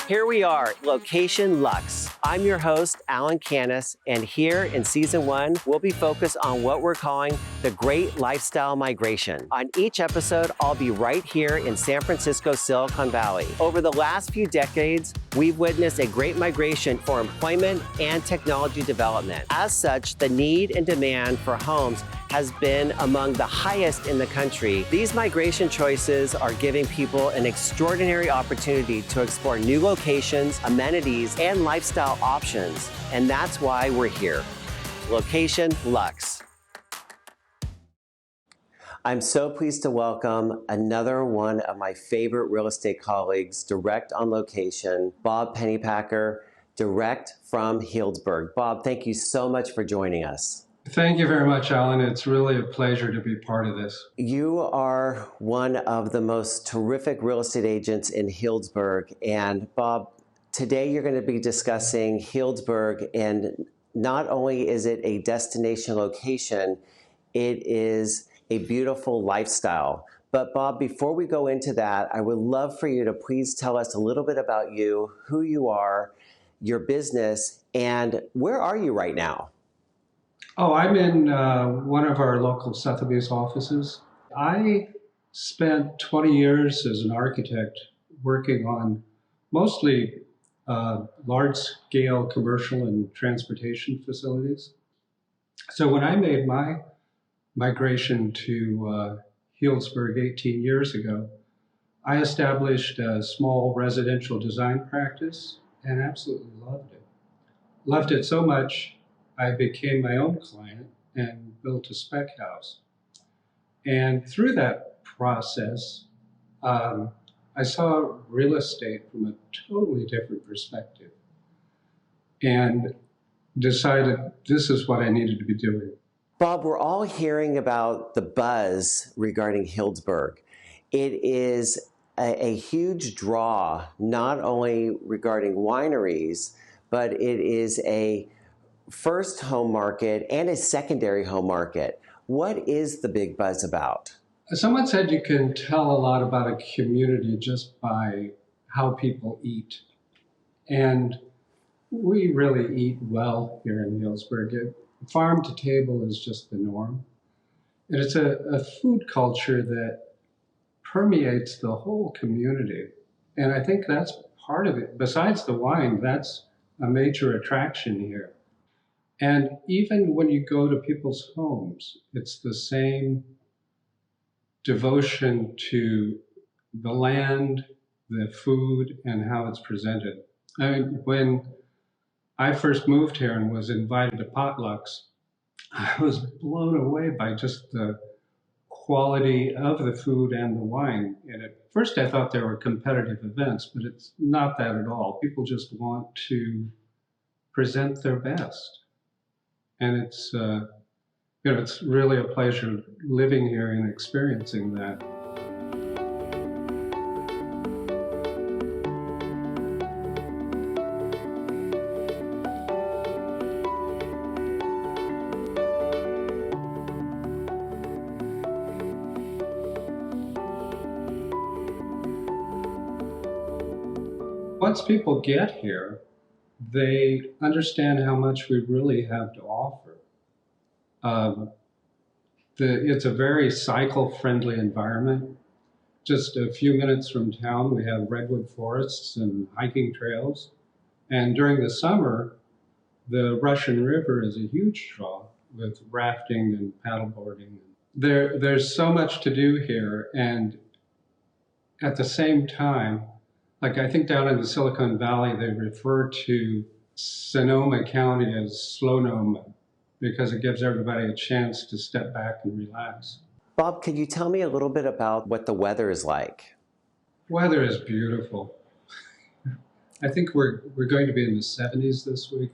Here we are, Location Luxe. I'm your host, Alan Canas, and here in Season 1, we'll be focused on what we're calling the Great Lifestyle Migration. On each episode, I'll be right here in San Francisco, Silicon Valley. Over the last few decades, we've witnessed a great migration for employment and technology development. As such, the need and demand for homes has been among the highest in the country. These migration choices are giving people an extraordinary opportunity to explore new locations, amenities, and lifestyle options. And that's why we're here. Location Luxe. I'm so pleased to welcome another one of my favorite real estate colleagues, direct on location, Bob Pennypacker, direct from Healdsburg. Bob, thank you so much for joining us. Thank you very much, Alan. It's really a pleasure to be part of this. You are one of the most terrific real estate agents in Healdsburg. And Bob, today you're going to be discussing Healdsburg, and not only is it a destination location, it is a beautiful lifestyle. But Bob, before we go into that, I would love for you to please tell us a little bit about you, who you are, your business, and where are you right now? Oh, I'm in one of our local Sotheby's offices. I spent 20 years as an architect working on mostly large-scale commercial and transportation facilities. So when I made my migration to Healdsburg 18 years ago, I established a small residential design practice and absolutely loved it. Loved it so much, I became my own client and built a spec house. And through that process, I saw real estate from a totally different perspective and decided this is what I needed to be doing. Bob, we're all hearing about the buzz regarding Healdsburg. It is a huge draw, not only regarding wineries, but it is a first home market and a secondary home market. What is the big buzz about? Someone said you can tell a lot about a community just by how people eat. And we really eat well here in Healdsburg. Farm to table is just the norm. And it's a food culture that permeates the whole community. And I think that's part of it. Besides the wine, that's a major attraction here. And even when you go to people's homes, it's the same devotion to the land, the food, and how it's presented. I mean, when I first moved here and was invited to potlucks, I was blown away by just the quality of the food and the wine. And at first I thought they were competitive events, but it's not that at all. People just want to present their best. And it's, it's really a pleasure living here and experiencing that. Once people get here, they understand how much we really have to offer. It's a very cycle-friendly environment. Just a few minutes from town, we have redwood forests and hiking trails. And during the summer, the Russian River is a huge draw with rafting and paddleboarding. There's so much to do here. And at the same time, like I think down in the Silicon Valley, they refer to Sonoma County as Slow-Noma because it gives everybody a chance to step back and relax. Bob, could you tell me a little bit about what the weather is like? Weather is beautiful. I think we're going to be in the 70s this week.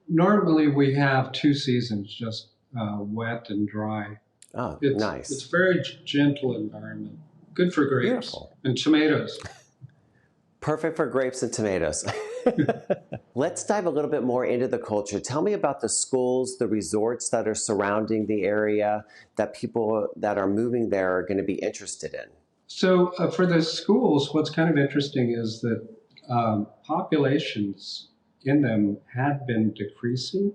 Normally we have two seasons, just wet and dry. Oh, nice. It's a very gentle environment. Good for grapes. Beautiful. And tomatoes. Perfect for grapes and tomatoes. Let's dive a little bit more into the culture. Tell me about the schools, the resorts that are surrounding the area that people that are moving there are going to be interested in. So for the schools, what's kind of interesting is that populations in them had been decreasing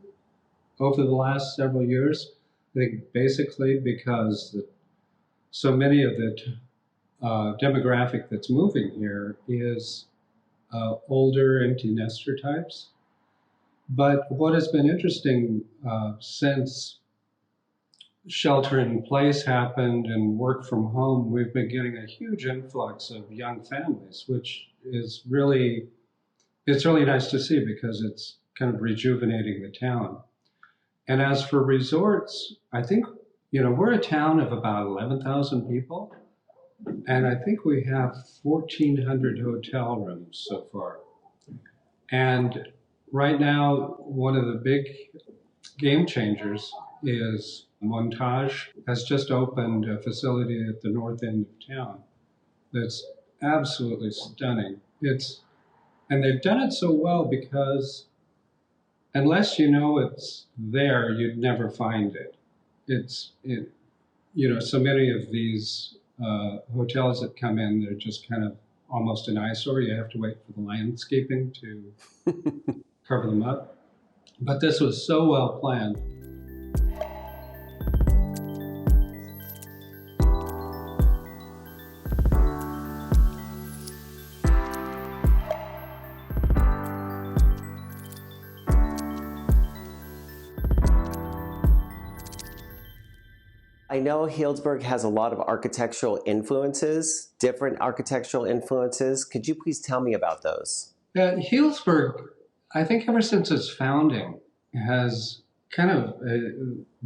over the last several years. I think basically because so many of the demographic that's moving here is older empty nester types. But what has been interesting since shelter in place happened and work from home, we've been getting a huge influx of young families, which is it's really nice to see because it's kind of rejuvenating the town. And as for resorts, I think, we're a town of about 11,000 people, and I think we have 1,400 hotel rooms so far. And right now, one of the big game changers is Montage has just opened a facility at the north end of town that's absolutely stunning. And they've done it so well because unless you know it's there, you'd never find it. So many of these hotels that come in, they're just kind of almost an eyesore. You have to wait for the landscaping to cover them up. But this was so well planned. I know Healdsburg has a lot of architectural influences, different architectural influences. Could you please tell me about those? Healdsburg, I think ever since its founding, has kind of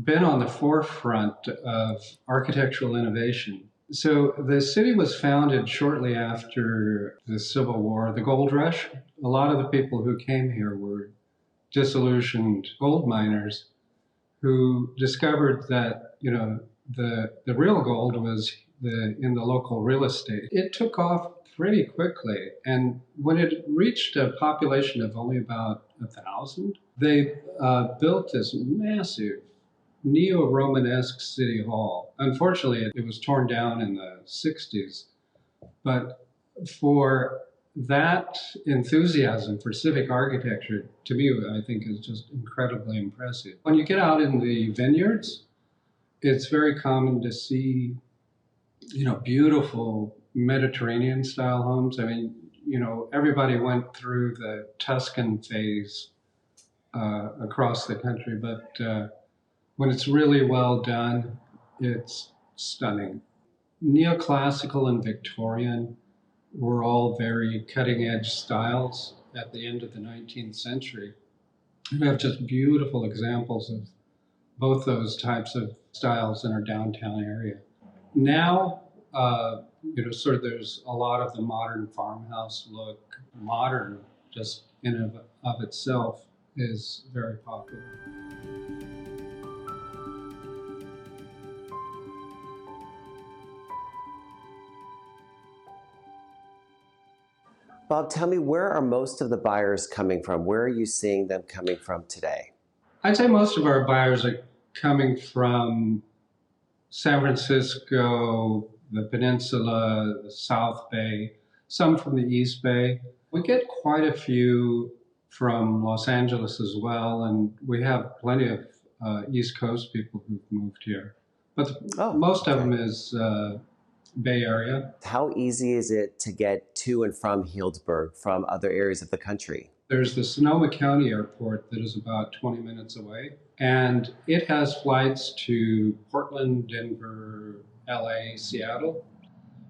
been on the forefront of architectural innovation. So the city was founded shortly after the Civil War, the gold rush. A lot of the people who came here were disillusioned gold miners who discovered that, the real gold was in the local real estate. It took off pretty quickly, and when it reached a population of only about 1,000, they built this massive neo-Romanesque city hall. Unfortunately, it was torn down in the 60s, but for that enthusiasm for civic architecture, to me, I think is just incredibly impressive. When you get out in the vineyards, it's very common to see, beautiful Mediterranean style homes. I mean, everybody went through the Tuscan phase across the country, but when it's really well done, it's stunning. Neoclassical and Victorian were all very cutting edge styles at the end of the 19th century. We have just beautiful examples of both those types of styles in our downtown area. Now, there's a lot of the modern farmhouse look. Modern, just in and of itself, is very popular. Bob, tell me, where are most of the buyers coming from? Where are you seeing them coming from today? I'd say most of our buyers are coming from San Francisco, the Peninsula, the South Bay, some from the East Bay. We get quite a few from Los Angeles as well, and we have plenty of East Coast people who've moved here. But most of them is Bay Area. How easy is it to get to and from Healdsburg from other areas of the country? There's the Sonoma County airport that is about 20 minutes away, and it has flights to Portland, Denver, LA, Seattle.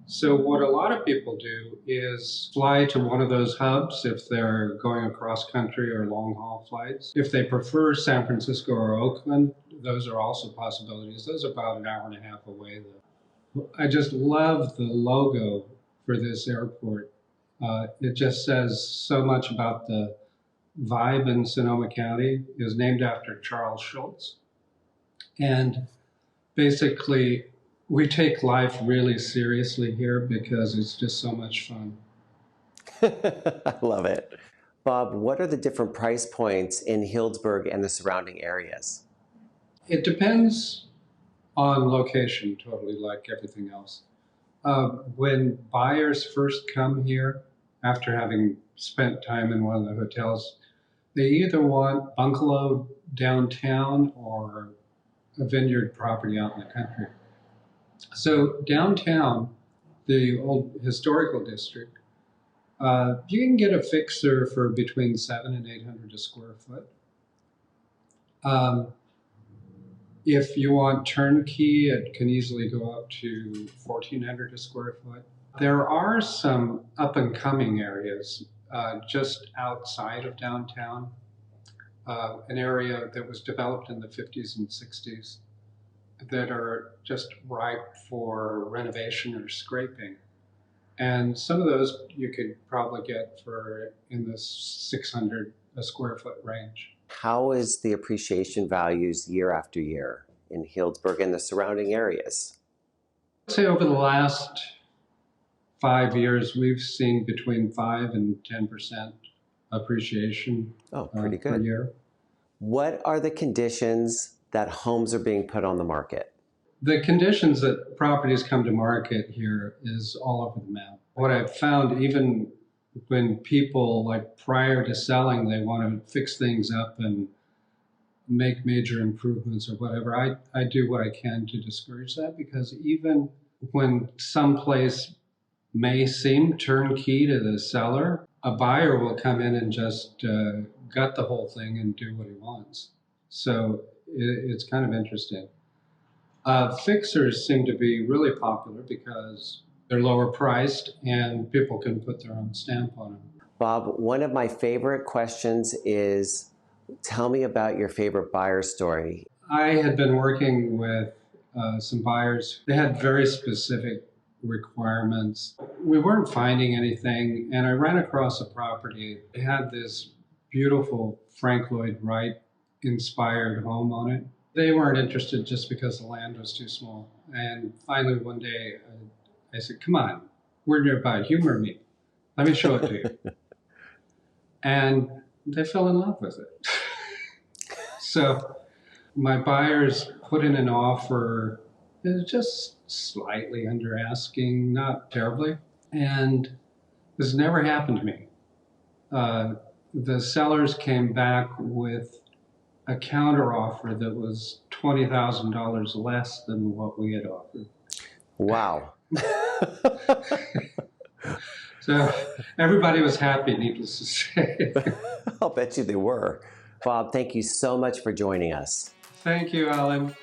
So what a lot of people do is fly to one of those hubs if they're going across country or long haul flights. If they prefer San Francisco or Oakland, those are also possibilities. Those are about an hour and a half away though. I just love the logo for this airport. It just says so much about the vibe in Sonoma County. It was named after Charles Schultz. And basically, we take life really seriously here because it's just so much fun. I love it. Bob, what are the different price points in Healdsburg and the surrounding areas? It depends on location, totally, like everything else. When buyers first come here, after having spent time in one of the hotels, they either want bungalow downtown or a vineyard property out in the country. So downtown, the old historical district, you can get a fixer for between 700 and 800 a square foot. If you want turnkey, it can easily go up to 1,400 a square foot. There are some up and coming areas just outside of downtown, an area that was developed in the 50s and 60s that are just ripe for renovation or scraping. And some of those you could probably get for in the 600 a square foot range. How is the appreciation values year after year in Healdsburg and the surrounding areas? I'd say over the last 5 years, we've seen between 5 and 10% appreciation pretty good. per year. What are the conditions that homes are being put on the market? The conditions that properties come to market here is all over the map. What I've found, even when people, like prior to selling, they want to fix things up and make major improvements or whatever, I do what I can to discourage that, because even when some place may seem turnkey to the seller, a buyer will come in and just gut the whole thing and do what he wants. So it's kind of interesting. Fixers seem to be really popular because they're lower priced and people can put their own stamp on them. Bob, one of my favorite questions is, tell me about your favorite buyer story. I had been working with some buyers. They had very specific requirements. We weren't finding anything, and I ran across a property. It had this beautiful Frank Lloyd Wright inspired home on it. They weren't interested just because the land was too small. And finally one day I said, come on, we're nearby, humor me. Let me show it to you. And they fell in love with it. So my buyers put in an offer that was just slightly under asking, not terribly. And this never happened to me. The sellers came back with a counteroffer that was $20,000 less than what we had offered. Wow. So everybody was happy, needless to say. I'll bet you they were. Bob, thank you so much for joining us. Thank you, Alan.